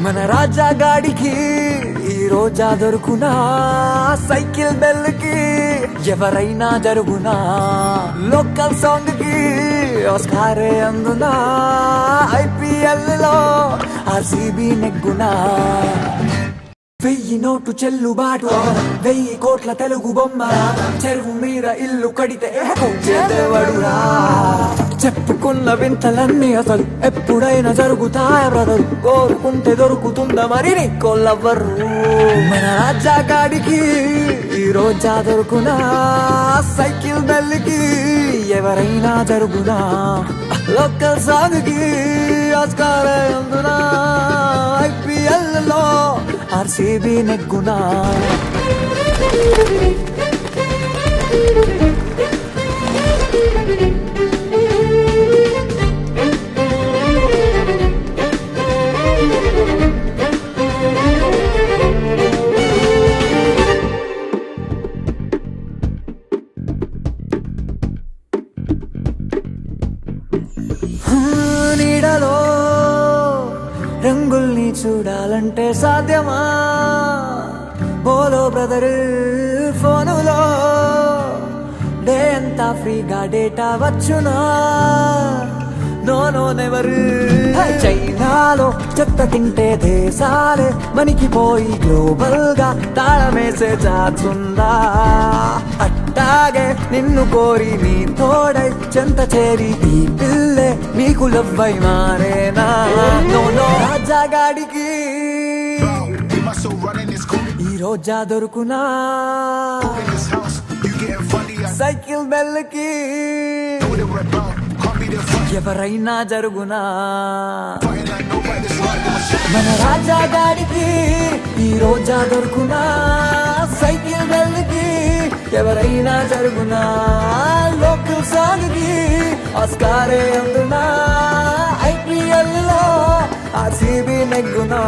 మన రాజా గాడికి ఈ రోజా దొరుకునా సైకిల్ బెల్ కి ఎవరైనా జరుగునా లోకల్ సాంగ్ కి ఆస్కారే అందునా ఐపీఎల్ లో ఆర్సీబీ నెగ్గునా 1000 నోటు చెల్లుబాటు 1000 కోట్ల తెలుగు బొమ్మ చెరువు మీద ఇల్లు కడితే చేదేవడురా చెప్పుకున్న వింతలన్నీ అసలు ఎప్పుడైనా జరుగుతాయ బ్రదరు కోరుకుంటే దొరుకుతుందా మరి నీకోళ్ళెవ్వరు మన రాజా గాడికి ఈ రోజా దొరుకునా సైకిల్ బెల్లికి ఎవరైనా జరుగునా లోకల్ సాంగ్ కి ఆస్కారే అందునా ఐపీఎల్ లో ఆర్సీబీ నెగ్గునా నీడలో రంగుల్ని చూడాలంటే సాధ్యమా బోలో బ్రదర్ ఫోనులో డే అంతా ఫ్రీగా డేటా వచ్చునా నో నెవర్ చైనాలో చెత్త తింటే దేశాలే మనికిపోయి గ్లోబల్ గా తాళమేసే జాతుందా అట్టాగే నిన్ను కోరి నీ తోడై చెంత చేరి ఈ పిల్లే నీకు లవ్వై మారేనా నో రాజా గాడికి ఈ రోజా దొరుకునా సైకిల్ బెల్ కి ఎవరైనా జరుగునా మన రాజా గాడికి ఈ రోజా దొరుకునా సైకిల్ బెల్ కి ఎవరైనా జరుగునా లోకల్ సాంగ్ కి ఆస్కారే అందునా ఐపీఎల్ లో ఆర్సీబీ నెగ్గునా